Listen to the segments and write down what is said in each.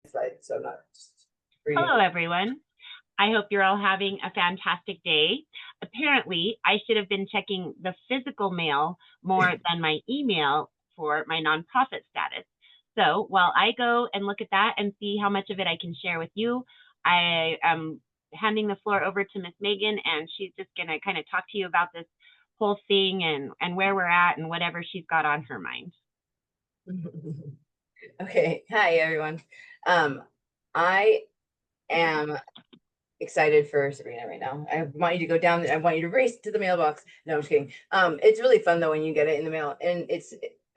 slide, so I'm not just reading. Hello, everyone. I hope you're all having a fantastic day. Apparently, I should have been checking the physical mail more than my email for my nonprofit status. So while I go and look at that and see how much of it I can share with you, I am handing the floor over to Miss Megan, and she's just going to kind of talk to you about this whole thing and where we're at and whatever she's got on her mind. Okay. Hi, everyone. I am excited for Sabrina right now. I want you to go down. I want you to race to the mailbox. No, I'm just kidding. It's really fun though when you get it in the mail, and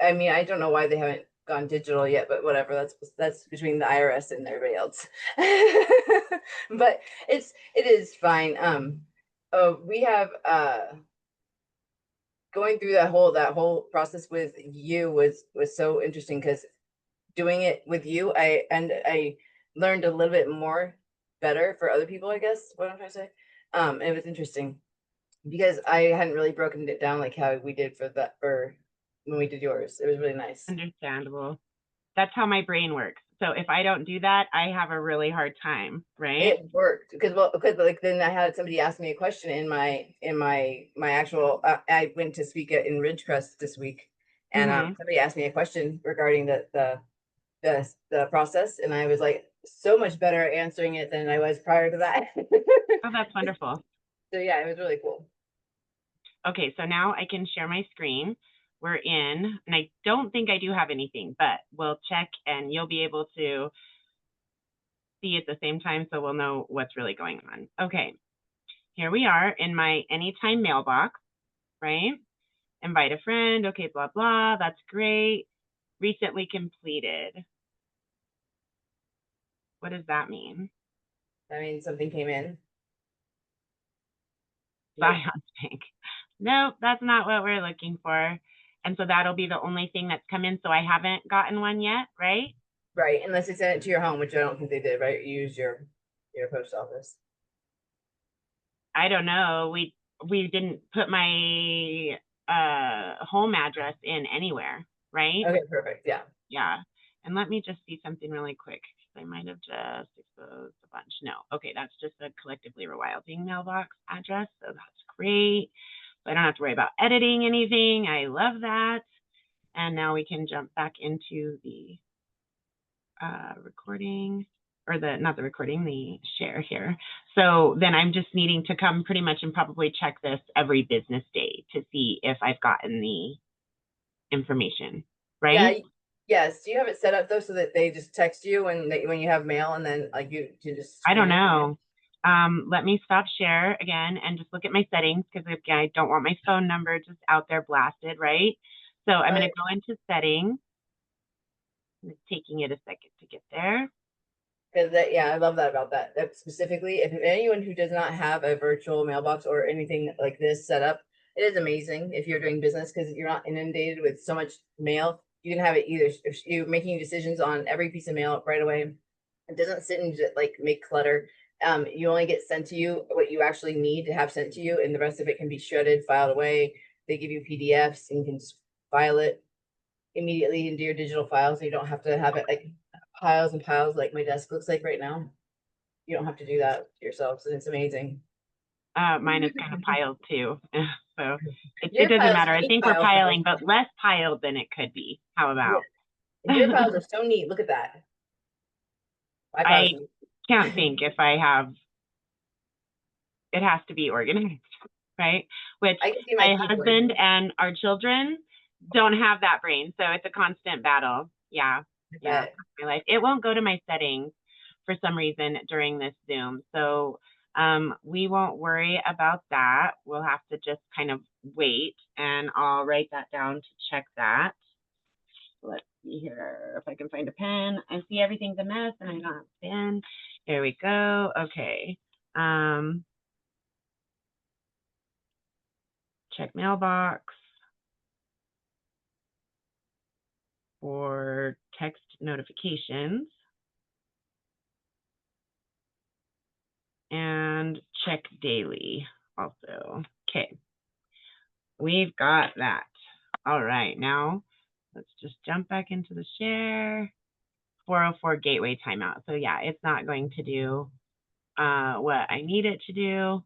I mean, I don't know why they haven't gone digital yet, but whatever. That's between the IRS and everybody else. But it is fine. We have going through that whole process with you was so interesting, because doing it with you, I learned a little bit more better for other people, I guess what I'm trying to say. It was interesting because I hadn't really broken it down like how we did for when we did yours. It was really nice. Understandable. That's how my brain works. So if I don't do that, I have a really hard time, right? It worked because like then I had somebody ask me a question in my actual I went to speak in Ridgecrest this week, and somebody asked me a question regarding the process, and I was like so much better at answering it than I was prior to that. Oh, that's wonderful. So yeah, it was really cool. Okay, so now I can share my screen. We're in, and I don't think I do have anything, but we'll check and you'll be able to see at the same time, so we'll know what's really going on. Okay, here we are in my anytime mailbox, right? Invite a friend, okay, blah, blah, that's great. Recently completed. What does that mean? That means something came in. Science Bank. Nope, that's not what we're looking for. And so that'll be the only thing that's come in. So I haven't gotten one yet, right? Right, unless they sent it to your home, which I don't think they did, right? You used your post office. I don't know. We didn't put my home address in anywhere, right? Okay, perfect. Yeah. Yeah. And let me just see something really quick. I might have just exposed a bunch. No. Okay, that's just a Collectively Rewilding mailbox address. So that's great. So I don't have to worry about editing anything. I love that. And now we can jump back into the recording, or not the recording, the share here. So then I'm just needing to come pretty much and probably check this every business day to see if I've gotten the information, right? Yeah. Yes. Do you have it set up though so that they just text you when you have mail, and then like you just? I don't know. Let me stop share again and just look at my settings, because again, I don't want my phone number just out there blasted, right? So I'm going to go into settings. It's taking it a second to get there. Because yeah, I love that about that. That specifically, if anyone who does not have a virtual mailbox or anything like this set up, it is amazing if you're doing business, because you're not inundated with so much mail. You can have it either if you're making decisions on every piece of mail right away. It doesn't sit and just like make clutter. You only get sent to you what you actually need to have sent to you, and the rest of it can be shredded, filed away. They give you PDFs, and you can just file it immediately into your digital files, so you don't have to have it like piles and piles like my desk looks like right now. You don't have to do that yourself, so it's amazing. Mine is kind of piled too. So it doesn't matter. I think we're piling, but less piled than it could be. How about? Yeah. Your piles are so neat. Look at that. I can't think if I have. It has to be organized, right? Which my husband and our children don't have that brain, so it's a constant battle. Yeah, yeah. My life. It won't go to my settings for some reason during this Zoom, so we won't worry about that. We'll have to just kind of wait, and I'll write that down to check that. Let's see here if I can find a pen. I see everything's a mess and I don't have a pen. There we go. Okay. Check mailbox for text notifications. And check daily also. Okay. We've got that. All right. Now let's just jump back into the share. 404 gateway timeout. So yeah, it's not going to do what I need it to do.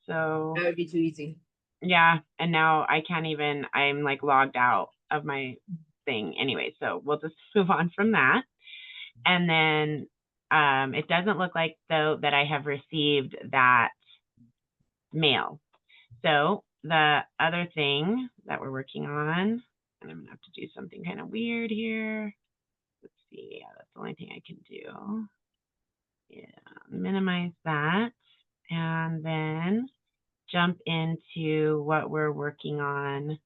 So that would be too easy. Yeah, and now I can't even, I'm like logged out of my thing anyway. So we'll just move on from that. And then it doesn't look like though that I have received that mail. So the other thing that we're working on, and I'm gonna have to do something kind of weird here. Let's see, yeah, that's the only thing I can do. Yeah, minimize that. And then jump into what we're working on.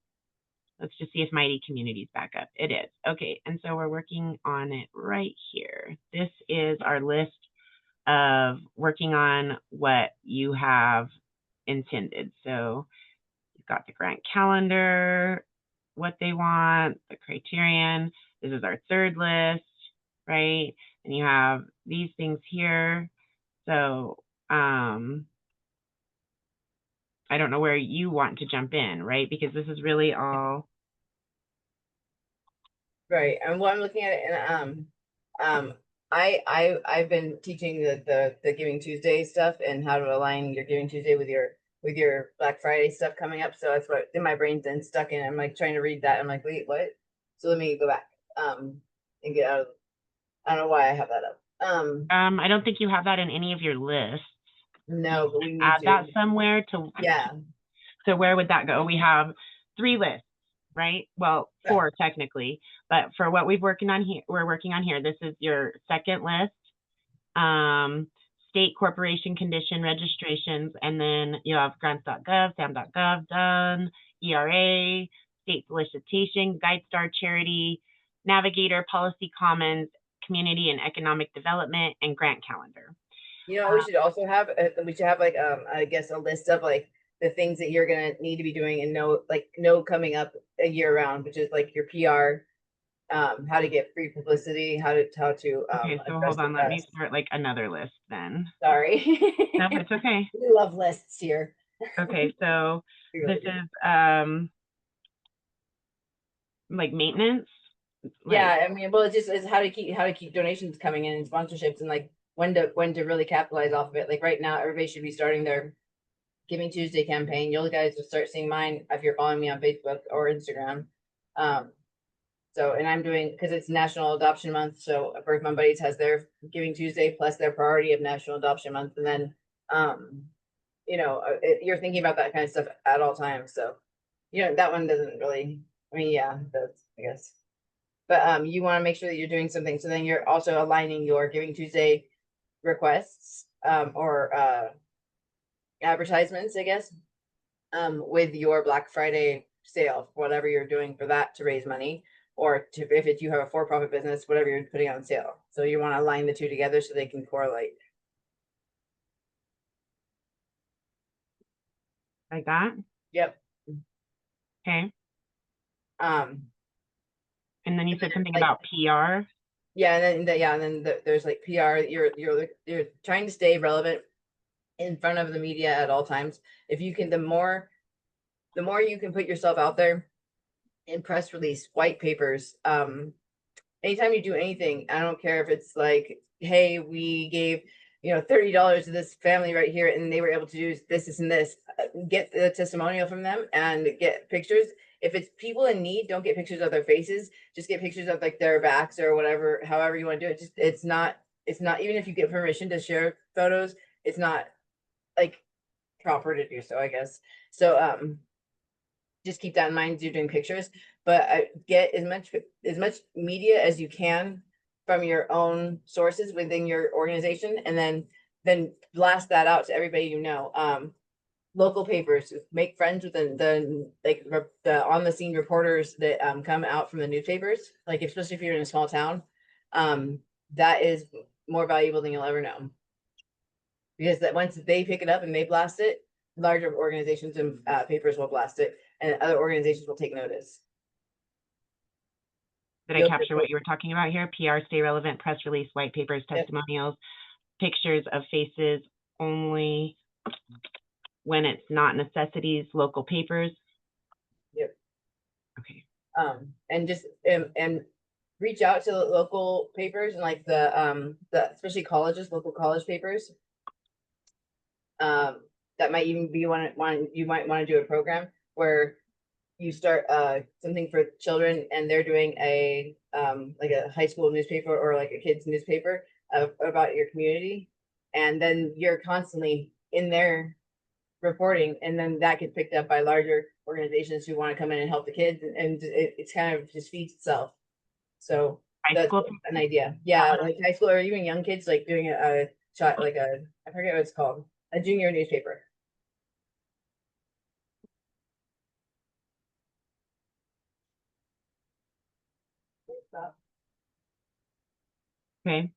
Let's just see if Mighty Community's back up. It is. Okay, and so we're working on it right here. This is our list of working on what you have intended. So you've got the grant calendar, what they want, the criterion. This is our third list, right? And you have these things here. So I don't know where you want to jump in, right? Because this is really all right. And what I'm looking at it, and I've been teaching the Giving Tuesday stuff and how to align your Giving Tuesday with your Black Friday stuff coming up. So that's what in my brain's then stuck in. I'm like trying to read that. I'm like, wait, what? So let me go back and get out of. I don't know why I have that up. I don't think you have that in any of your lists. No, but we need add to that somewhere to. Yeah. So where would that go? We have 3 lists, right? Well, 4 technically, but for what we're working on here, this is your second list. State corporation condition registrations, and then you have grants.gov, sam.gov done, ERA, state solicitation, GuideStar charity, navigator, policy commons, community and economic development, and grant calendar. You know, we should also have like I guess a list of like the things that you're gonna need to be doing and know coming up a year round, which is like your PR, how to get free publicity, how to okay, so hold on, let me start like another list then. Sorry. No, it's okay. We love lists here. Okay, so this is like maintenance. Yeah, I mean, well, it's how to keep donations coming in and sponsorships and like when to really capitalize off of it. Like right now, everybody should be starting their Giving Tuesday campaign. You'll guys will start seeing mine if you're following me on Facebook or Instagram. So, and I'm doing because it's National Adoption Month. So, Birth Mom Buddies has their Giving Tuesday plus their priority of National Adoption Month, and then, you're thinking about that kind of stuff at all times. So, that one doesn't really. I mean, yeah, that's I guess. But you want to make sure that you're doing something. So then you're also aligning your Giving Tuesday requests or advertisements, I guess, with your Black Friday sale, whatever you're doing for that to raise money, or if you have a for-profit business, whatever you're putting on sale. So you want to align the two together so they can correlate. Like that? Yep. Okay. And then you said something like, about PR. Yeah, and then there's like PR. You're trying to stay relevant in front of the media at all times. If you can, the more you can put yourself out there in press release, white papers, anytime you do anything, I don't care if it's like, hey, we gave $30 to this family right here and they were able to do this and this, get the testimonial from them and get pictures. If it's people in need, don't get pictures of their faces, just get pictures of like their backs or whatever, however you want to do it. Just it's not even if you get permission to share photos, it's not like proper to do so, I guess. So just keep that in mind as you're doing pictures, but get as much media as you can from your own sources within your organization, and then blast that out to everybody local papers, make friends with the on the scene reporters that come out from the newspapers, like especially if you're in a small town. That is more valuable than you'll ever know, because that once they pick it up and they blast it, larger organizations and papers will blast it and other organizations will take notice. Did I capture what you were talking about here? PR, stay relevant, press release, white papers, testimonials, pictures of faces only when it's not necessities, local papers. Yep. Okay. And just and reach out to the local papers and like the especially colleges, local college papers. That might even be one you might want to do a program where you start something for children and they're doing a like a high school newspaper or like a kids newspaper about your community, and then you're constantly in there reporting, and then that gets picked up by larger organizations who want to come in and help the kids, and it's kind of just feeds itself. So High that's school. an idea. Yeah, like high school or even young kids, like doing a shot like a I forget what it's called, a junior newspaper. Okay.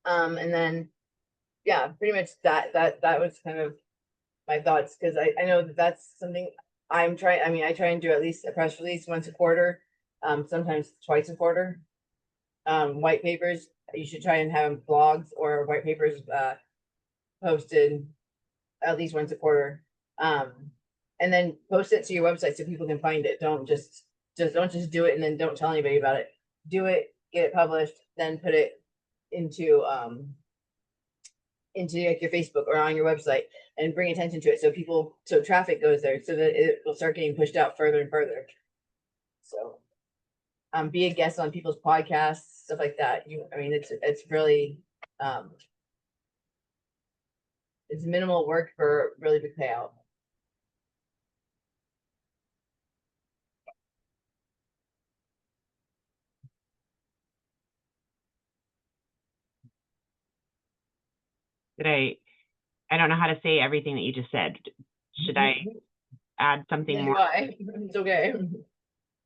And then yeah, pretty much that was kind of my thoughts, because I know that that's something I'm trying. I mean, I try and do at least a press release once a quarter, sometimes twice a quarter. White papers, you should try and have blogs or white papers posted at least once a quarter. And then post it to your website so people can find it. Don't just do it and then don't tell anybody about it. Do it, get it published, then put it into like your Facebook or on your website and bring attention to it so traffic goes there so that it will start getting pushed out further and further. So be a guest on people's podcasts, stuff like that. I mean, it's really it's minimal work for really big payout. I don't know how to say everything that you just said. Should I add something more? Why? It's okay.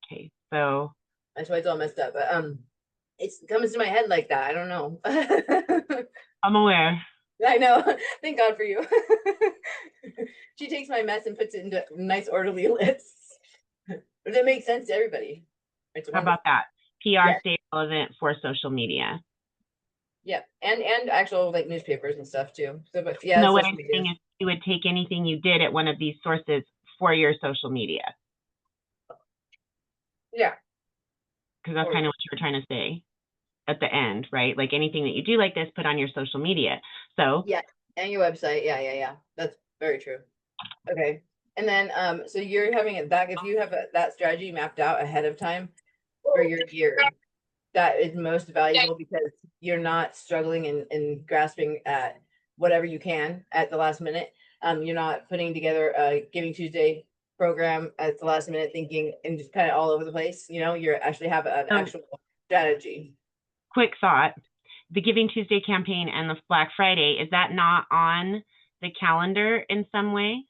Okay, so that's why it's all messed up. But it comes to my head like that. I don't know. I'm aware. I know. Thank God for you. She takes my mess and puts it into nice orderly lists. But it makes sense to everybody. How about that? PR stay relevant for social media. Yeah, and actual like newspapers and stuff too. So, but yeah, no, what I'm saying is you would take anything you did at one of these sources for your social media. Yeah, because that's kind of what you were trying to say at the end, right? Like anything that you do like this, put on your social media. So yeah, and your website. Yeah. That's very true. Okay, and then so you're having it back. If you have that strategy mapped out ahead of time for your year, that is most valuable because you're not struggling and grasping at whatever you can at the last minute. You're not putting together a Giving Tuesday program at the last minute thinking and just kind of all over the place. You actually have an actual strategy. Quick thought. The Giving Tuesday campaign and the Black Friday, is that not on the calendar in some way?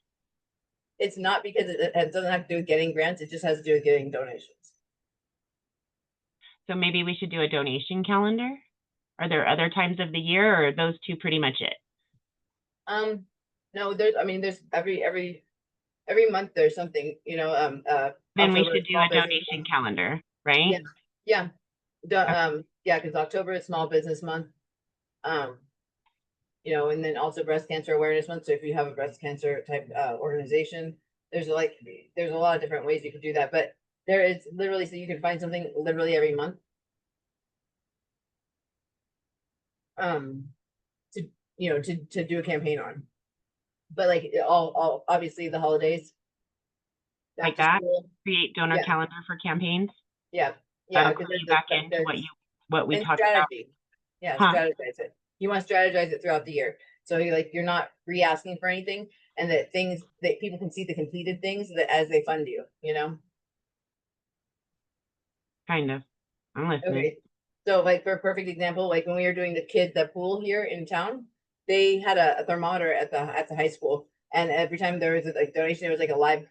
It's not, because it doesn't have to do with getting grants. It just has to do with getting donations. So maybe we should do a donation calendar? Are there other times of the year, or are those two pretty much it? No, there's every month there's something, then we should do a donation calendar, right? Yeah. Yeah, because October is Small Business Month. And then also Breast Cancer Awareness Month. So if you have a breast cancer type organization, there's a lot of different ways you can do that. But there is literally, so you can find something literally every month. To do a campaign on. But like all obviously the holidays. Like that? Create donor calendar for campaigns? Yeah. That'll come back into what we talked strategy. about. Yeah, strategize it. You want to strategize it throughout the year. So you're not re-asking for anything, and that people can see the completed things that as they fund you, Kind of. I'm listening. Okay. So like for a perfect example, like when we were doing the pool here in town, they had a thermometer at the high school, and every time there was a donation, there was like a live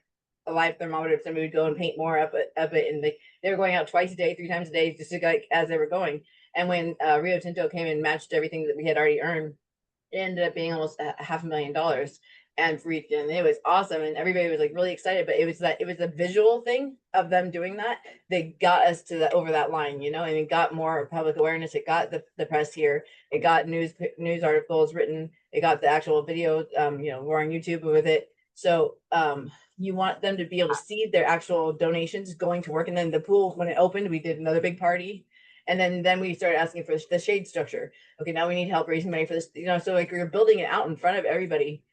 thermometer. If somebody would go and paint more up it, and they were going out twice a day, 3 times a day, just to, like, as they were going. And when Rio Tinto came and matched everything that we had already earned, it ended up being almost $500,000 and for each, and it was awesome, and everybody was like really excited. But it was a visual thing of them doing that got us over that line, and it got more public awareness. It got the press here. It got news articles written. It got the actual video, we're on YouTube with it. So you want them to be able to see their actual donations going to work. And then the pool, when it opened, we did another big party. And then we started asking for the shade structure. Okay, now we need help raising money for this, so like we're building it out in front of everybody.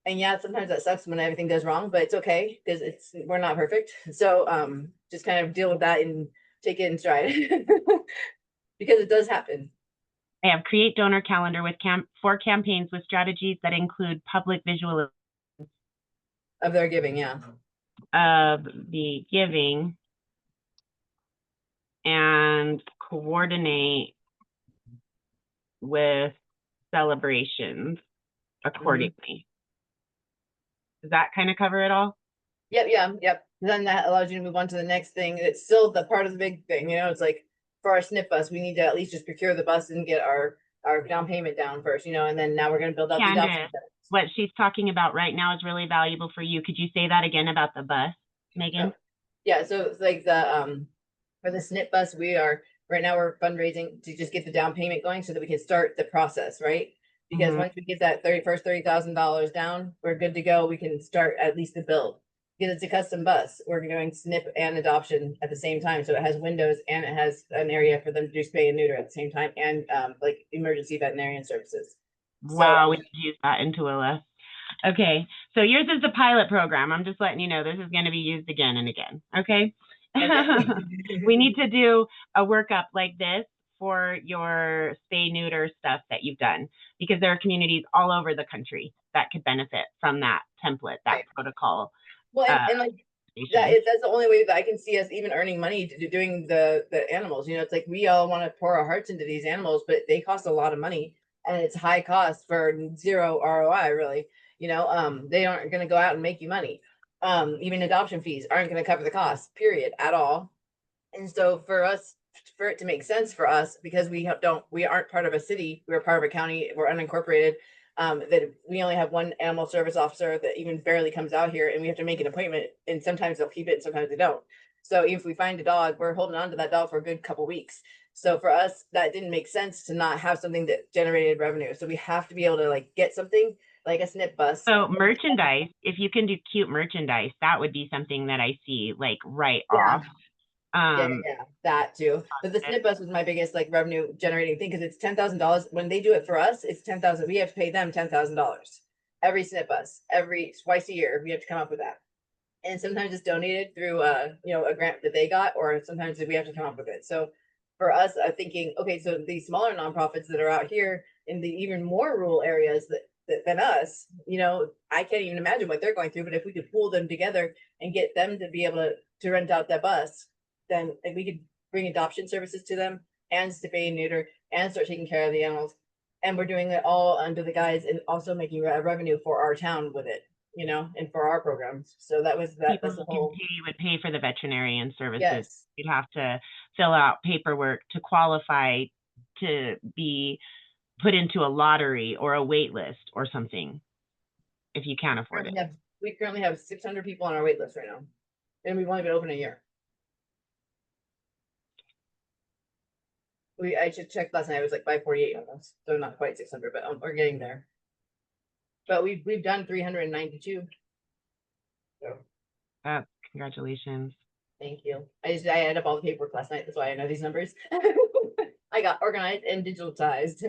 And yeah, sometimes that sucks when everything goes wrong, but it's okay because we're not perfect. So just kind of deal with that and take it in stride because it does happen. I have create donor calendar with for campaigns with strategies that include public visual of their giving, yeah. Of the giving and coordinate with celebrations accordingly. Does that kind of cover it all? Yep. Then that allows you to move on to the next thing. It's still the part of the big thing, it's like for our SNP bus, we need to at least just procure the bus and get our down payment down first, and then now we're going to build out the adoption. What she's talking about right now is really valuable for you. Could you say that again about the bus, Megan? Yeah, so it's like the for the SNP bus, right now we're fundraising to just get the down payment going so that we can start the process, right? Because once we get that $30,000 down, we're good to go. We can start at least the build. Because it's a custom bus, we're doing SNP and adoption at the same time. So it has windows and it has an area for them to do spay and neuter at the same time, and like emergency veterinarian services. Wow, so, we could use that in Tooele. Okay, so yours is the pilot program. I'm just letting you know this is going to be used again and again. Okay. We need to do a workup like this for your spay neuter stuff that you've done, because there are communities all over the country that could benefit from that template, that protocol. Well, and like that's the only way that I can see us even earning money to doing the animals. It's like we all want to pour our hearts into these animals, but they cost a lot of money and it's high cost for zero ROI, really. They aren't going to go out and make you money. Even adoption fees aren't going to cover the cost, period, at all. And so for it to make sense for us, because we aren't part of a city, we're part of a county, we're unincorporated, that we only have one animal service officer that even barely comes out here, and we have to make an appointment, and sometimes they'll keep it and sometimes they don't. So if we find a dog, we're holding on to that dog for a good couple weeks. So for us, that didn't make sense to not have something that generated revenue. So we have to be able to like get something like a SNP bus. So merchandise, if you can do cute merchandise, that would be something that I see like right off. Yeah, that too. But the SNP bus was my biggest like revenue generating thing, because it's $10,000. When they do it for us, it's 10,000. We have to pay them $10,000 every SNP bus, twice a year. We have to come up with that, and sometimes it's donated through a grant that they got, or sometimes we have to come up with it. So for us, I'm thinking, okay, so these smaller nonprofits that are out here in the even more rural areas than us, I can't even imagine what they're going through. But if we could pool them together and get them to be able to rent out that bus, then we could bring adoption services to them and spay and neuter and start taking care of the animals. And we're doing it all under the guise and also making revenue for our town with it, and for our programs. So that was that. That's the whole. You would pay for the veterinarian services. Yes. You'd have to fill out paperwork to qualify to be put into a lottery or a wait list or something if you can't afford it. We currently have 600 people on our wait list right now, and we've only been open a year. I should check last night. It was like 548 almost, so not quite 600, but we're getting there. But we've done 392. So. Congratulations. Thank you. I added up all the paperwork last night. That's why I know these numbers. I got organized and digitalized.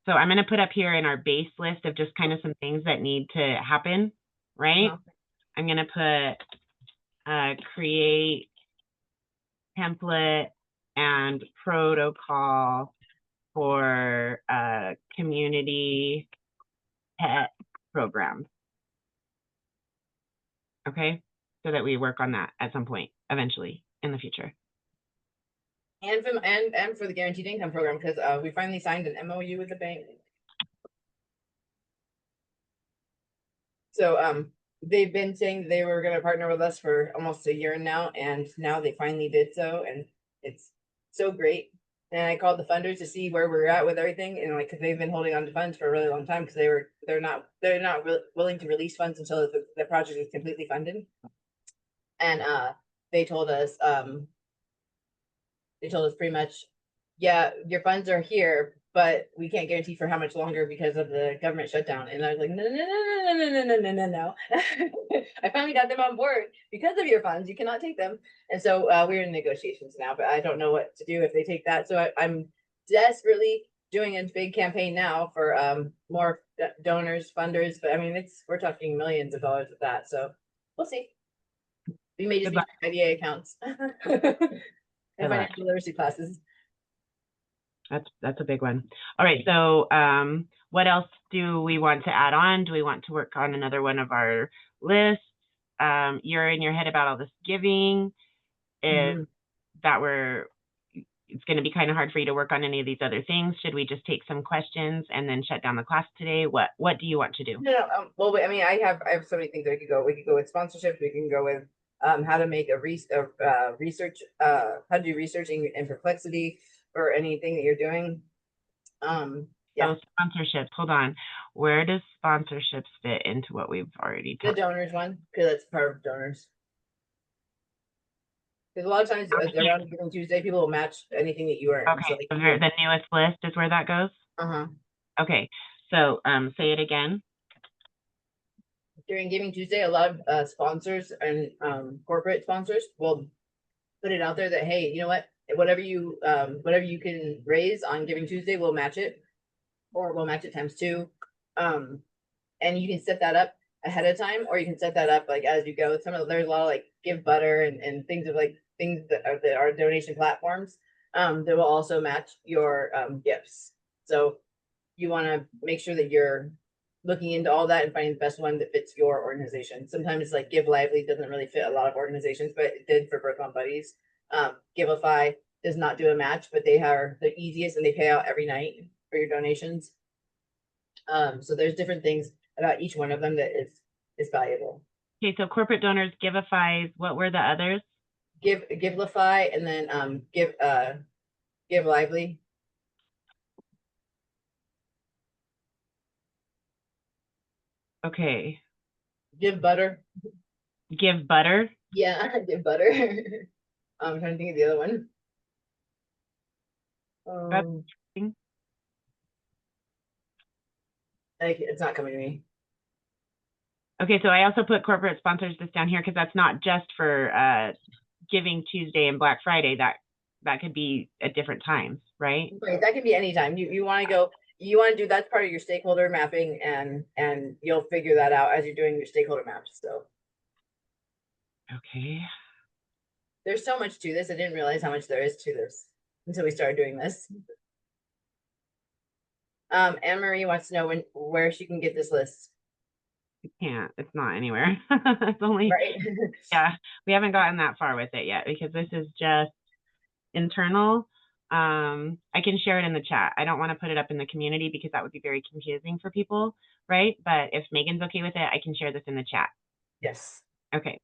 So I'm going to put up here in our base list of just kind of some things that need to happen, right? I'm going to put create template and protocol for community pet programs. Okay, so that we work on that at some point eventually in the future. And for the guaranteed income program, because we finally signed an MOU with the bank. So they've been saying they were going to partner with us for almost a year now, and now they finally did so, and it's so great. And I called the funders to see where we're at with everything, and like, cause they've been holding on to funds for a really long time, because they're not willing to release funds until the project is completely funded. And they told us pretty much, yeah, your funds are here, but we can't guarantee for how much longer because of the government shutdown. And I was like, no, no, no, no, no, no, no, no, no, no. I finally got them on board because of your funds. You cannot take them. And so we're in negotiations now, but I don't know what to do if they take that. So I'm desperately doing a big campaign now for more donors, funders. But I mean, we're talking millions of dollars with that. So we'll see. We may just be IDA accounts and financial literacy classes. That's a big one. All right. So what else do we want to add on? Do we want to work on another one of our lists? You're in your head about all this giving. Is that it's going to be kind of hard for you to work on any of these other things? Should we just take some questions and then shut down the class today? What do you want to do? No. Well, I mean, I have so many things that we could go. We could go with sponsorships. We can go with how to make a research, how to do researching in Perplexity or anything that you're doing. Yeah. So sponsorships. Hold on. Where does sponsorships fit into what we've already talked? The donors one, because that's part of donors. Because a lot of times around Giving Tuesday, people will match anything that you earn. Okay. So the newest list is where that goes? Okay. So say it again. During Giving Tuesday, a lot of sponsors and corporate sponsors will put it out there that, hey, you know what, whatever you can raise on Giving Tuesday, we'll match it, or we'll match it times 2. And you can set that up ahead of time, or you can set that up like as you go. There's a lot of like Give Butter and things that are donation platforms that will also match your gifts. So you want to make sure that you're looking into all that and finding the best one that fits your organization. Sometimes like Give Lively doesn't really fit a lot of organizations, but it did for Birth Mom Buddies. Giveify does not do a match, but they are the easiest and they pay out every night for your donations. So there's different things about each one of them that is valuable. Okay, so corporate donors, Giveify. What were the others? Giveify, and then Give Lively. Okay. Give Butter. Give Butter? Yeah, Give Butter. I'm trying to think of the other one. It's not coming to me. Okay, so I also put corporate sponsors this down here because that's not just for Giving Tuesday and Black Friday. That could be at different times, right? Right, that can be anytime. You want to do, that's part of your stakeholder mapping, and you'll figure that out as you're doing your stakeholder maps. So okay, there's so much to this. I didn't realize how much there is to this until we started doing this. Anne Marie wants to know where she can get this list. You can't. It's not anywhere. It's only right. Yeah, we haven't gotten that far with it yet because this is just internal. I can share it in the chat. I don't want to put it up in the community because that would be very confusing for people, right? But if Megan's okay with it, I can share this in the chat. Yes. Okay.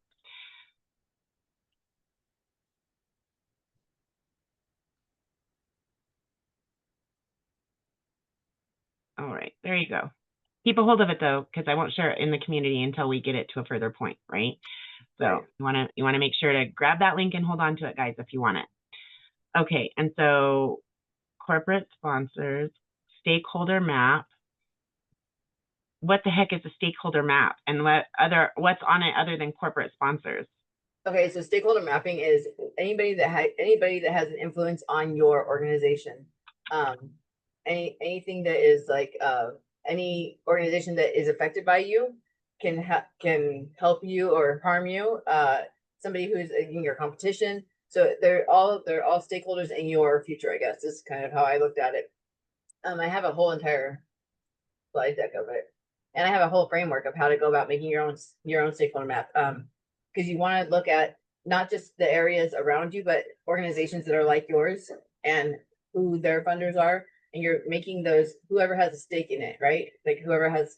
All right, there you go. Keep a hold of it though, because I won't share it in the community until we get it to a further point, right? So right. You want to make sure to grab that link and hold on to it, guys, if you want it. Okay, and so corporate sponsors, stakeholder map. What the heck is a stakeholder map, and what's on it other than corporate sponsors? Okay, so stakeholder mapping is anybody that has an influence on your organization. Anything that is like any organization that is affected by you can help you or harm you. Somebody who's in your competition. So they're all stakeholders in your future, I guess, is kind of how I looked at it. I have a whole entire slide deck of it, and I have a whole framework of how to go about making your own stakeholder map. Because you want to look at not just the areas around you, but organizations that are like yours and who their funders are, and you're making those, whoever has a stake in it, right? Like whoever has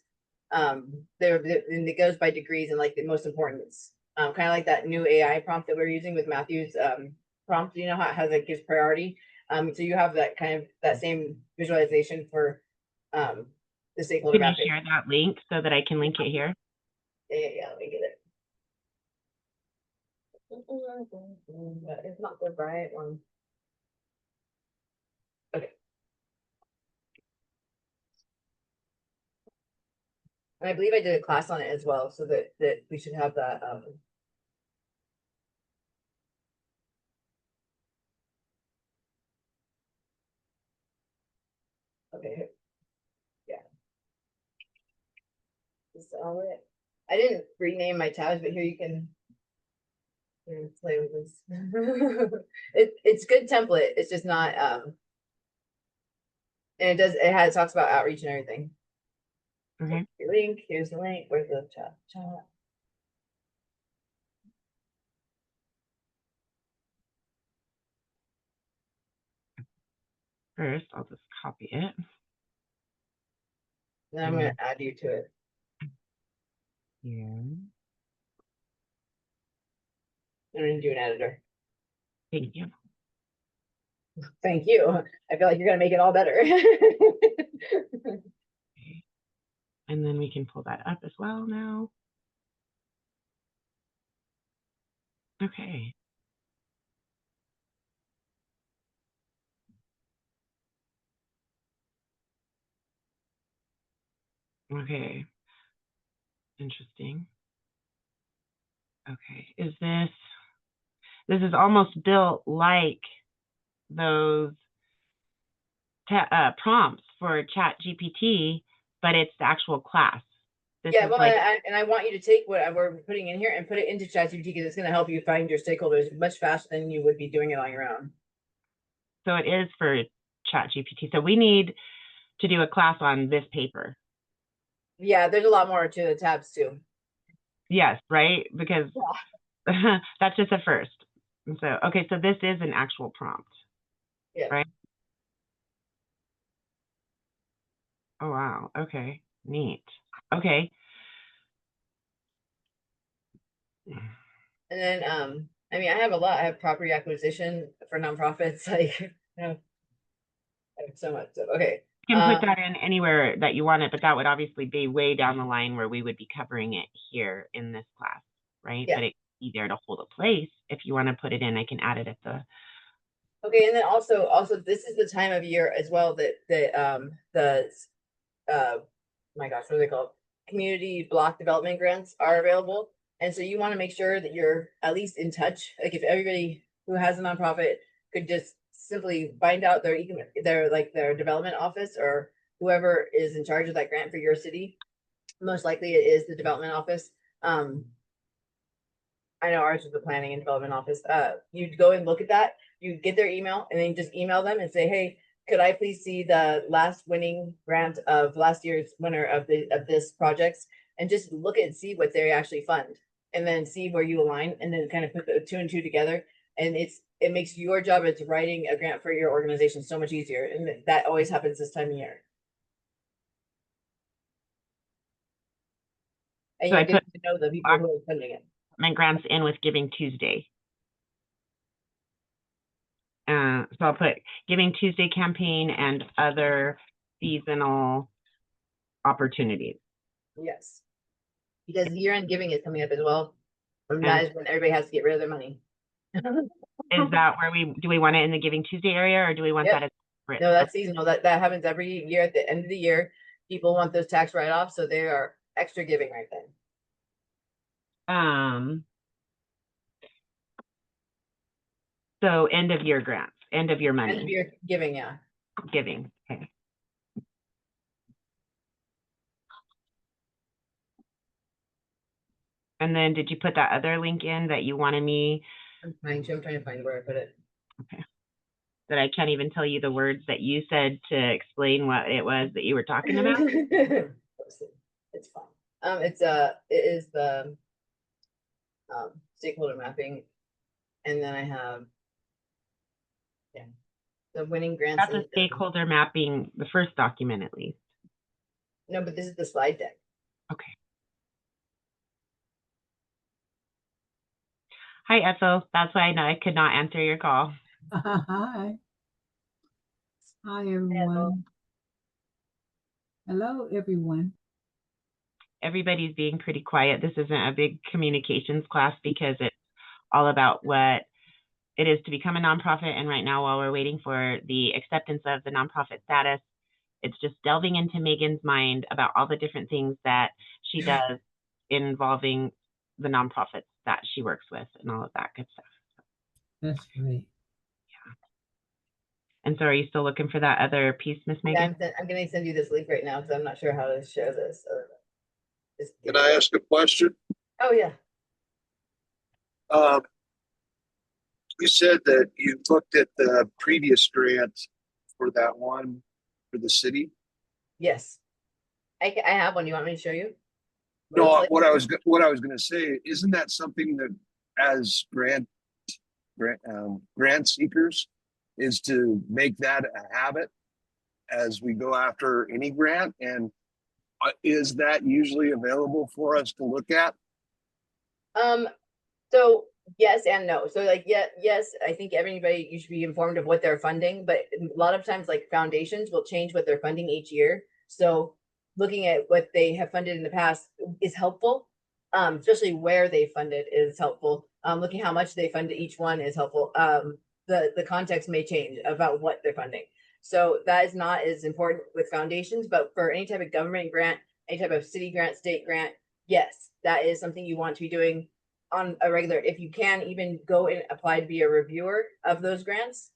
and it goes by degrees and like the most importance. Kind of like that new AI prompt that we're using with Matthew's prompt. You know how it has gives priority. So you have that kind of that same visualization for the stakeholder mapping. Can you share that link so that I can link it here? Yeah, let me get it. It's not the right one. Okay. And I believe I did a class on it as well, so that we should have that. Okay. Yeah. Is that all right? I didn't rename my tabs, but here you can play with this. It's good template. It's just not and it talks about outreach and everything. Okay. So link, here's the link. Where's the chat? First, I'll just copy it. Then I'm going to add you to it. Yeah. I'm going to do an editor. Thank you. Thank you. I feel like you're going to make it all better. Okay. And then we can pull that up as well now. Okay. Okay. Interesting. Okay. This is almost built like those prompts for ChatGPT, but it's the actual class. Yeah, well, I want you to take what we're putting in here and put it into ChatGPT because it's going to help you find your stakeholders much faster than you would be doing it on your own. So it is for ChatGPT. So we need to do a class on this paper. Yeah, there's a lot more to the tabs too. Yes, right? Because that's just a first. And so, okay, so this is an actual prompt. Yeah. Right? Oh, wow. Okay. Neat. Okay. And then, I mean, I have a lot. I have property acquisition for nonprofits. Like, you know, I have so much. So, okay. You can put that in anywhere that you want it, but that would obviously be way down the line where we would be covering it here in this class, right? Yeah. But it can be there to hold a place. If you want to put it in, I can add it at the. Okay, and then also this is the time of year as well that my gosh, what are they called? Community block development grants are available. And so you want to make sure that you're at least in touch. Like if everybody who has a nonprofit could just simply find out their development office or whoever is in charge of that grant for your city. Most likely it is the development office. I know ours is the planning and development office. You'd go and look at that. You get their email and then you just email them and say, hey, could I please see the last winning grant of last year's winner of this projects, and just look at and see what they actually fund, and then see where you align, and then kind of put the two and two together. And it makes your job as writing a grant for your organization so much easier, and that always happens this time of year. And So you'll get to know the people who are funding it. My grants in with Giving Tuesday. So I'll put Giving Tuesday campaign and other seasonal opportunities. Yes, because year-end giving is coming up as well, and that is when everybody has to get rid of their money. Is that where we want it in the Giving Tuesday area, or do we want that as separate? No, that's seasonal. That happens every year at the end of the year. People want those tax write-offs, so they are extra giving right then. So end of year grants, end of year money. End of year giving, yeah. Giving. Okay. And then did you put that other link in that you wanted me? I'm trying to find where I put it. Okay. That I can't even tell you the words that you said to explain what it was that you were talking about. It's fine. It is the stakeholder mapping, and then I have the winning grants. That's a stakeholder mapping, the first document at least. No, but this is the slide deck. Okay. Hi, Ethel. That's why I know I could not answer your call. Hi. Hi, everyone. Hello, everyone. Everybody's being pretty quiet. This isn't a big communications class because it's all about what it is to become a nonprofit. And right now, while we're waiting for the acceptance of the nonprofit status, It's just delving into Megan's mind about all the different things that she does involving the nonprofits that she works with and all of that good stuff. That's great. Yeah. And so are you still looking for that other piece, Miss Megan? Yeah, I'm going to send you this link right now because I'm not sure how to share this. Can I ask a question? Oh, yeah. You said that you looked at the previous grant for that one for the city. Yes. I have one. You want me to show you? No, what I was going to say, isn't that something that as grant seekers is to make that a habit as we go after any grant? And is that usually available for us to look at? So yes and no. So like, yes, I think everybody, you should be informed of what they're funding, but a lot of times like foundations will change what they're funding each year. So looking at what they have funded in the past is helpful. Especially where they funded is helpful. Looking how much they funded each one is helpful. The context may change about what they're funding. So that is not as important with foundations, but for any type of government grant, any type of city grant, state grant, yes, that is something you want to be doing on a regular. If you can, even go and apply to be a reviewer of those grants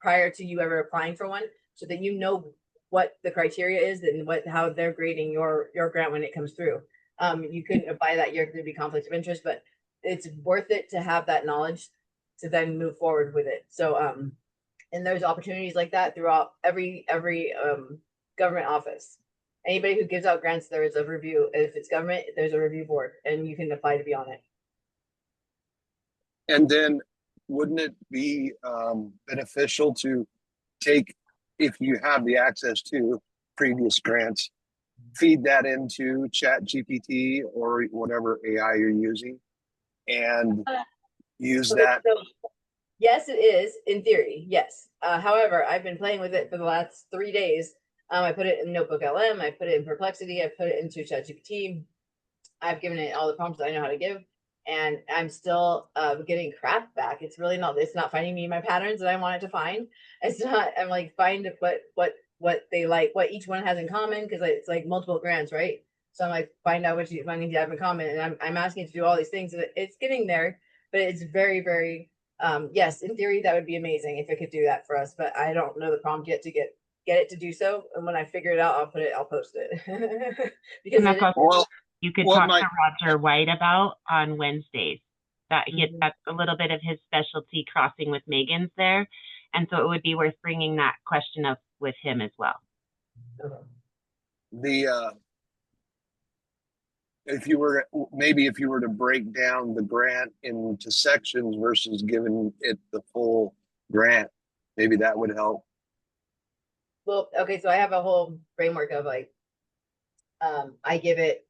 prior to you ever applying for one, so that you know what the criteria is and how they're grading your grant when it comes through. You couldn't apply that year because it'd be conflict of interest, but it's worth it to have that knowledge to then move forward with it. So and there's opportunities like that throughout every government office. Anybody who gives out grants, there is a review. If it's government, there's a review board, and you can apply to be on it. And then wouldn't it be beneficial to take, if you have the access to previous grants, feed that into ChatGPT or whatever AI you're using and use that? Yes, it is in theory. Yes. However, I've been playing with it for the last 3 days. I put it in Notebook LM. I put it in Perplexity. I put it into ChatGPT. I've given it all the prompts that I know how to give, and I'm still getting crap back. It's really not. It's not finding me my patterns that I want it to find. It's not. I'm like, find what they like, what each one has in common, because it's like multiple grants, right? So I'm like, find out what you have in common, and I'm asking it to do all these things, and it's getting there, but it's very, very yes, in theory that would be amazing if it could do that for us, but I don't know the prompt yet to get it to do so. And when I figure it out, I'll post it. Because that's you could talk to Roger White about on Wednesdays. That's a little bit of his specialty, crossing with Megan's there, and so it would be worth bringing that question up with him as well. If you were to break down the grant into sections versus giving it the full grant, maybe that would help. Well, okay, so I have a whole framework of like, I give it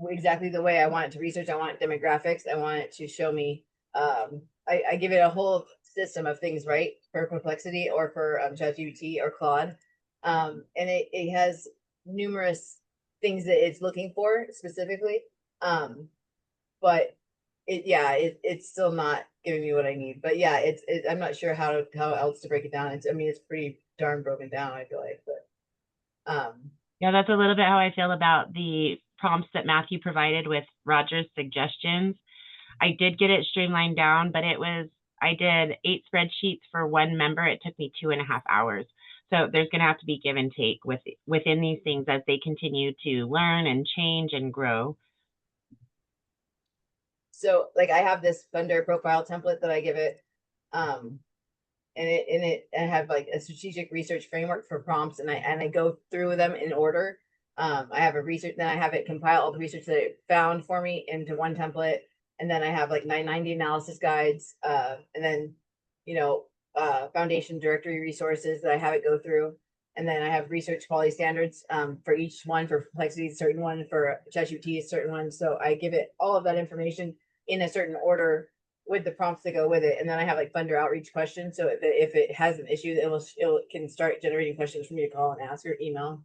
exactly the way I want it to research. I want demographics. I want it to show me. I give it a whole system of things, right? For Perplexity or for ChatGPT or Claude, and it has numerous things that it's looking for specifically, but it's still not giving me what I need. But yeah, I'm not sure how else to break it down. It's pretty darn broken down, I feel like, but yeah, that's a little bit how I feel about the prompts that Matthew provided with Roger's suggestions. I did get it streamlined down, but I did 8 spreadsheets for one member. It took me 2.5 hours. So there's going to have to be give and take within these things as they continue to learn and change and grow. So like I have this funder profile template that I give it, and I have like a strategic research framework for prompts, and I go through them in order. I have then I have it compile all the research that it found for me into one template, and then I have like 990 analysis guides, and then foundation directory resources that I have it go through, and then I have research quality standards for each one. For Perplexity, a certain one; for ChatGPT, a certain one. So I give it all of that information in a certain order with the prompts that go with it, and then I have like funder outreach questions. So if it has an issue, it can start generating questions for me to call and ask or email.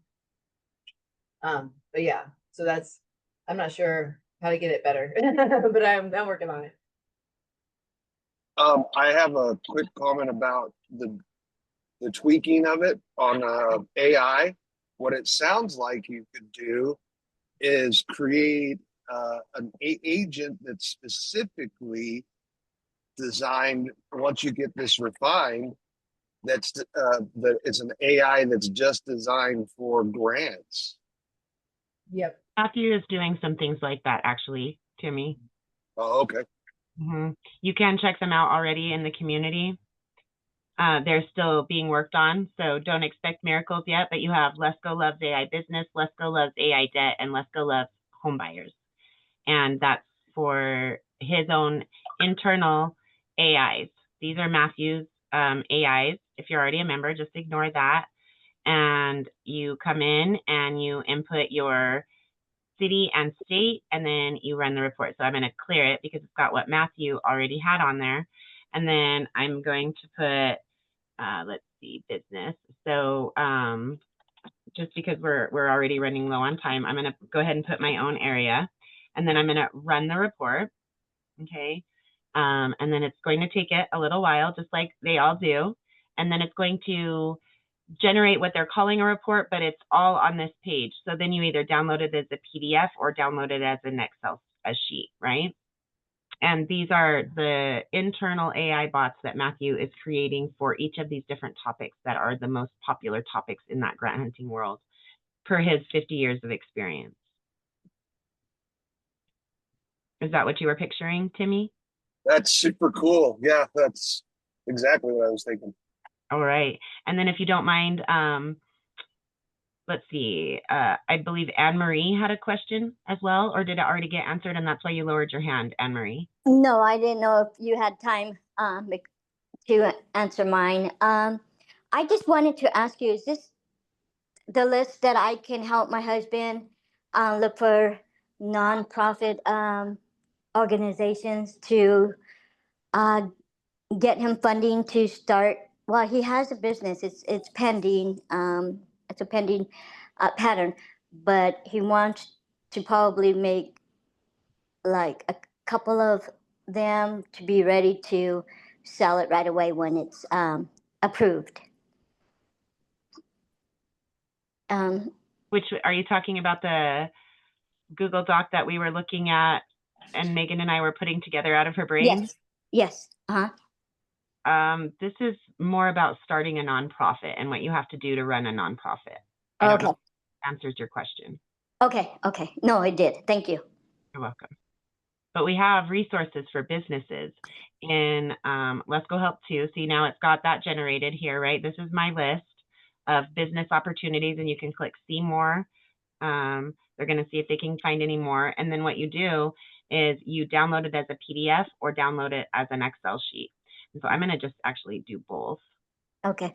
But yeah, so I'm not sure how to get it better, but I'm working on it. I have a quick comment about the tweaking of it on AI. what it sounds like you could do is create an agent that's specifically designed, once you get this refined, that it's an AI that's just designed for grants. Yep. Matthew is doing some things like that, actually, Timmy. Oh, okay. You can check them out already in the community. They're still being worked on, so don't expect miracles yet, but you have Lesko Loves AI Business, Lesko Loves AI Debt, and Lesko Loves Homebuyers. And that's for his own internal AIs. These are Matthew's AIs. If you're already a member, just ignore that. And you come in and you input your city and state, and then you run the report. So I'm going to clear it because it's got what Matthew already had on there. And then I'm going to put, let's see, business. So just because we're already running low on time, I'm going to go ahead and put my own area, and then I'm going to run the report. Okay. And then it's going to take it a little while, just like they all do. And then it's going to generate what they're calling a report, but it's all on this page. So then you either download it as a PDF or download it as an Excel sheet, right? And these are the internal AI bots that Matthew is creating for each of these different topics that are the most popular topics in that grant hunting world per his 50 years of experience. Is that what you were picturing, Timmy? That's super cool. Yeah, that's exactly what I was thinking. All right. And then if you don't mind, let's see, I believe Anne-Marie had a question as well, or did it already get answered and that's why you lowered your hand, Anne-Marie? No, I didn't know if you had time to answer mine. I just wanted to ask you, is this the list that I can help my husband look for nonprofit organizations to get him funding to start? Well, he has a business. It's pending. It's a pending pattern, but he wants to probably make like a couple of them to be ready to sell it right away when it's approved. Which are you talking about, the Google Doc that we were looking at and Megan and I were putting together out of her brain? Yes. Uh-huh. This is more about starting a nonprofit and what you have to do to run a nonprofit. I don't know if that answers your question. Okay. No, it did. Thank you. You're welcome. But we have resources for businesses in Lesko Help too. See, now it's got that generated here, right? This is my list of business opportunities, and you can click see more. They're going to see if they can find any more. And then what you do is you download it as a PDF or download it as an Excel sheet. And so I'm going to just actually do both. Okay.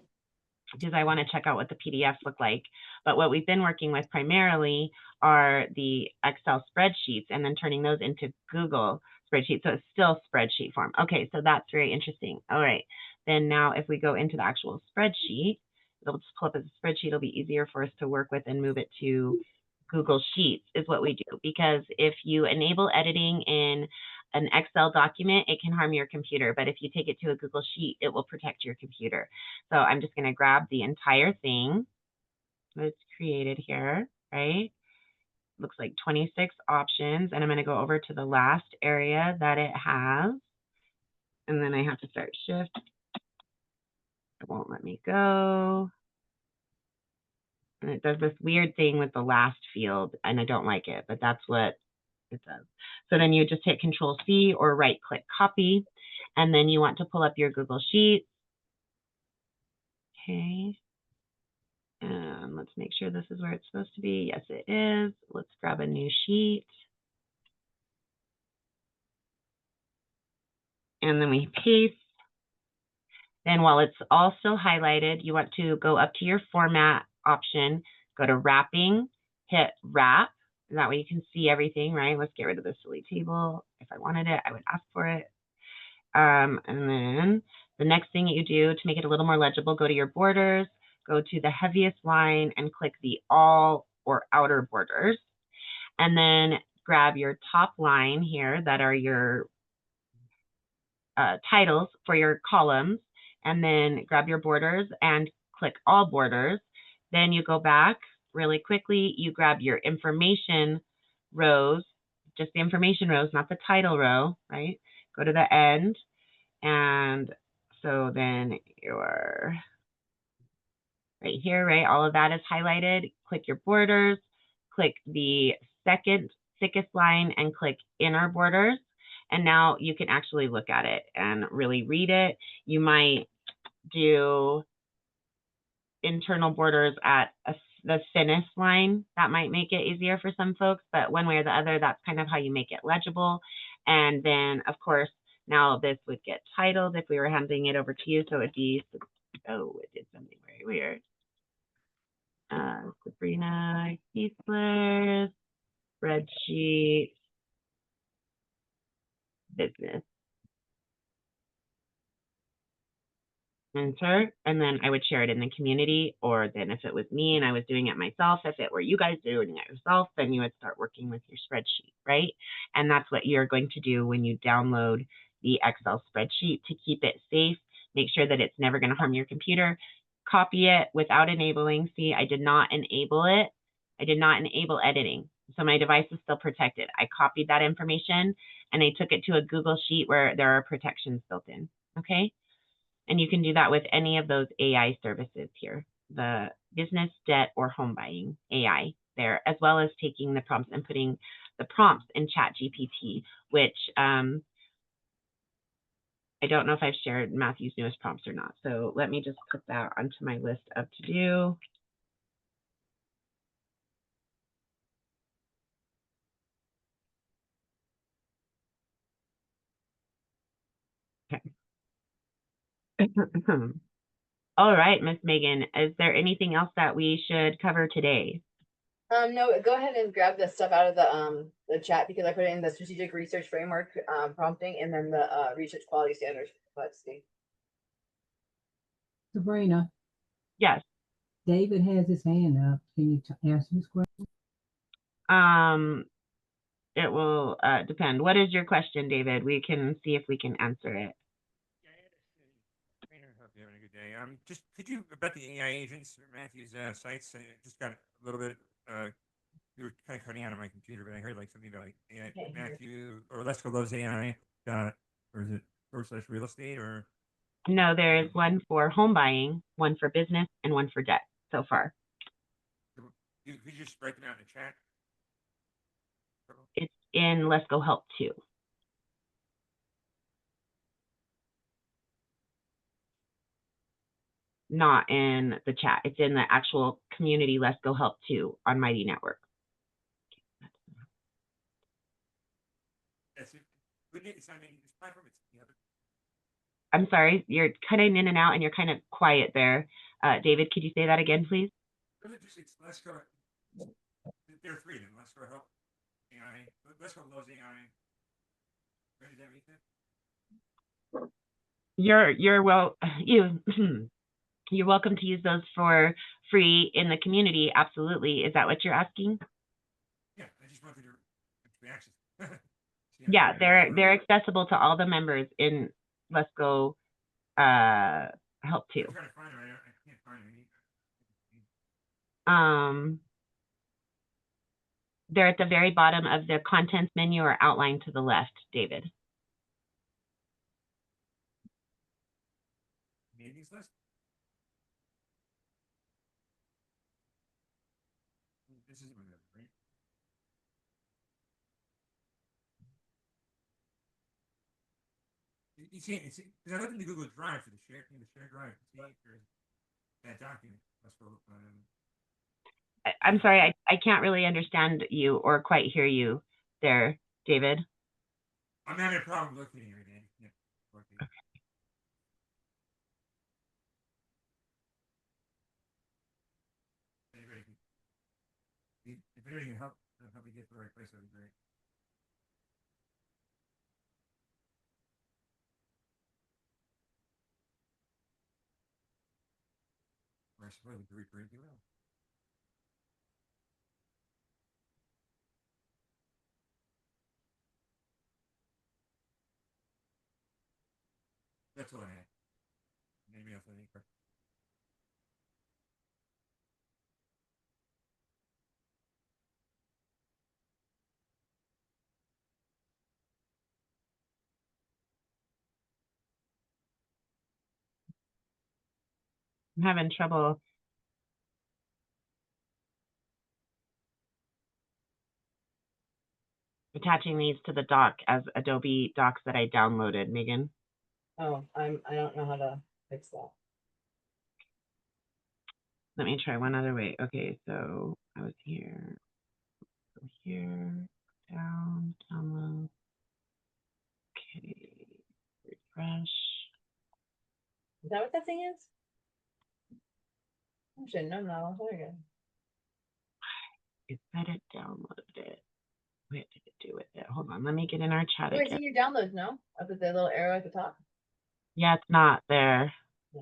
Because I want to check out what the PDFs look like. But what we've been working with primarily are the Excel spreadsheets and then turning those into Google spreadsheets. So it's still spreadsheet form. Okay, so that's very interesting. All right. Then now if we go into the actual spreadsheet, it'll just pull up as a spreadsheet. It'll be easier for us to work with and move it to Google Sheets is what we do. Because if you enable editing in an Excel document, it can harm your computer. But if you take it to a Google Sheet, it will protect your computer. So I'm just going to grab the entire thing that's created here, right? Looks like 26 options. And I'm going to go over to the last area that it has. And then I have to start shift. It won't let me go. And it does this weird thing with the last field, and I don't like it, but that's what it does. So then you just hit Control C or right click copy, and then you want to pull up your Google Sheet. Okay. And let's make sure this is where it's supposed to be. Yes, it is. Let's grab a new sheet. And then we paste. Then while it's all still highlighted, you want to go up to your format option, go to wrapping, hit wrap. That way you can see everything, right? Let's get rid of this silly table. If I wanted it, I would ask for it. And then the next thing that you do to make it a little more legible, go to your borders, go to the heaviest line and click the all or outer borders. And then grab your top line here that are your titles for your columns. And then grab your borders and click all borders. Then you go back really quickly. You grab your information rows, just the information rows, not the title row, right? Go to the end. And so then your right here, right? All of that is highlighted. Click your borders, click the second thickest line and click inner borders. And now you can actually look at it and really read it. You might do internal borders at the thinnest line. That might make it easier for some folks, but one way or the other, that's kind of how you make it legible. And then, of course, now this would get titled if we were handing it over to you. So it'd be, oh, it did something very weird. Sabrina Kiesler, spreadsheet, business. Enter, and then I would share it in the community, or then if it was me and I was doing it myself, if it were you guys doing it yourself, then you would start working with your spreadsheet, right? And that's what you're going to do when you download the Excel spreadsheet to keep it safe. Make sure that it's never going to harm your computer. Copy it without enabling. See, I did not enable it. I did not enable editing. So my device is still protected. I copied that information and I took it to a Google Sheet where there are protections built in, okay? And you can do that with any of those AI services here, the business, debt, or home buying AI there, as well as taking the prompts and putting the prompts in ChatGPT, which I don't know if I've shared Matthew's newest prompts or not. So let me just put that onto my list of to do. Okay. All right, Miss Megan, is there anything else that we should cover today? No, go ahead and grab the stuff out of the chat because I put it in the strategic research framework prompting and then the research quality standards complexity. Sabrina, Yes. David has his hand up. Can you answer his question? It will depend. What is your question, David? We can see if we can answer it. Hope you're having a good day. Just could you about the AI agents or Matthew's sites? I just got a little bit. You were kind of cutting out on my computer, but I heard like something about like AI, Matthew or Lesko loves AI. Or is it / real estate or? No, there is one for home buying, one for business, and one for debt so far. You just write them out in the chat. It's in Lesko Help too. Not in the chat. It's in the actual community Lesko Help too on Mighty Network. That's it. It's not this platform. It's the other. I'm sorry, you're cutting in and out and you're kind of quiet there. David, could you say that again, please? It's Lesko. There are three. Lesko Help, AI. Lesko loves AI. Does that make sense? You're welcome to use those for free in the community. Absolutely. Is that what you're asking? Yeah, I just wanted to access. Yeah, they're accessible to all the members in Lesko Help too. I'm trying to find them. I can't find them. They're at the very bottom of the contents menu or outline to the left, David. Meetings list. This isn't right. You see, because I looked in the Google Drive for the share drive. See, there's that document. Let's go. I'm sorry, I can't really understand you or quite hear you there, David. I'm having a problem locating everything. Yeah. Okay. If anybody can help me get to the right place, that'd be great. Or I suppose we could reprint you out. That's all I had. Anybody else have any questions? I'm having trouble. Attaching these to the doc as Adobe Docs that I downloaded, Megan. Oh, I don't know how to fix that. Let me try one other way. Okay, so I was here, go here, down, download. Okay, refresh. Is that what that thing is? I should know now. There you go. It said it downloaded it. What did it do with it? Hold on, let me get in our chat Wait, again. see your downloads, no? Up at the little arrow at the top. Yeah, it's not there. Yeah.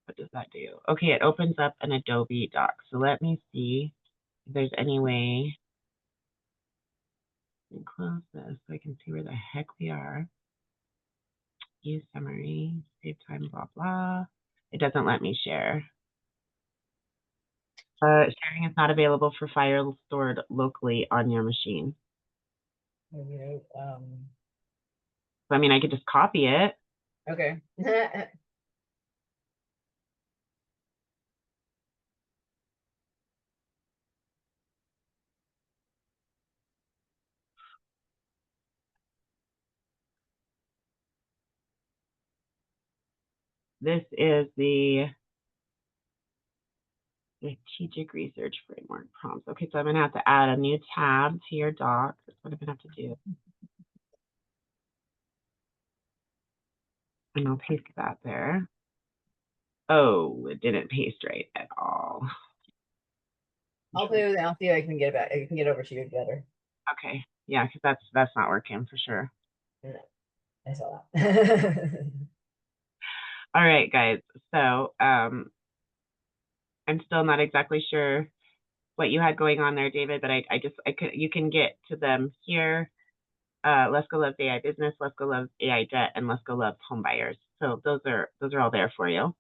What does that do? Okay, it opens up an Adobe Doc. So let me see if there's any way. Let me close this so I can see where the heck we are. Use summary, save time, blah, blah. It doesn't let me share. Sharing is not available for files stored locally on your machine. You know, So, I mean, I could just copy it. okay. This is the Strategic Research Framework prompts. Okay, so I'm going to have to add a new tab to your doc. That's what I'm going to have to do. And I'll paste that there. Oh, it didn't paste right at all. I'll play with it. I'll see if I can get it back. I can get over to you better. Okay, yeah, because that's not working for sure. No, I saw that. All right, guys. So I'm still not exactly sure what you had going on there, David, but you can get to them here. Lesko Loves AI Business, Lesko Loves AI Debt, and Lesko Loves Home Buyers. So those are all there for you.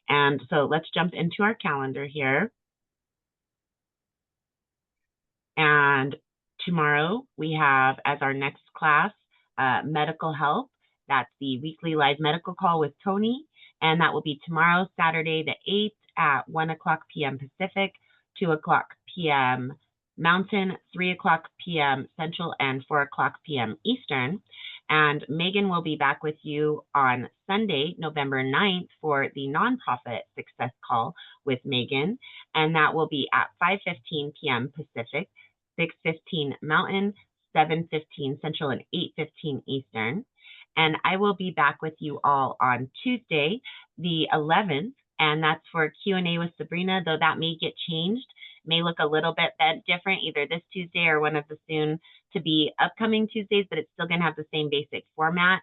And so let's jump into our calendar here. And tomorrow we have as our next class, Medical Help. That's the weekly live medical call with Tony. And that will be tomorrow, Saturday the 8th at 1 o'clock p.m. Pacific, 2 o'clock p.m. Mountain, 3 o'clock p.m. Central, and 4 o'clock p.m. Eastern. And Megan will be back with you on Sunday, November 9th for the nonprofit success call with Megan. And that will be at 5:15 p.m. Pacific, 6:15 Mountain, 7:15 Central, and 8:15 Eastern. And I will be back with you all on Tuesday, the 11th, and that's for Q&A with Sabrina, though that may get changed. It may look a little bit different either this Tuesday or one of the soon to be upcoming Tuesdays, but it's still going to have the same basic format.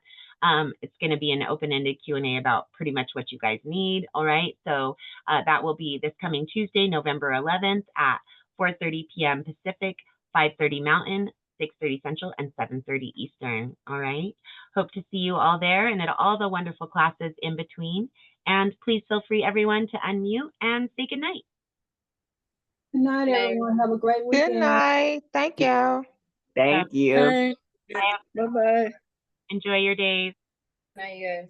It's going to be an open-ended Q&A about pretty much what you guys need. All right. So that will be this coming Tuesday, November 11th at 4:30 p.m. Pacific, 5:30 Mountain, 6:30 Central, and 7:30 Eastern. All right. Hope to see you all there and at all the wonderful classes in between. And please feel free, everyone, to unmute and say good night. Good night, everyone. Have a great weekend. Good night. Thank you. Thank you. Bye. Bye-bye. Enjoy your days. Night, you guys.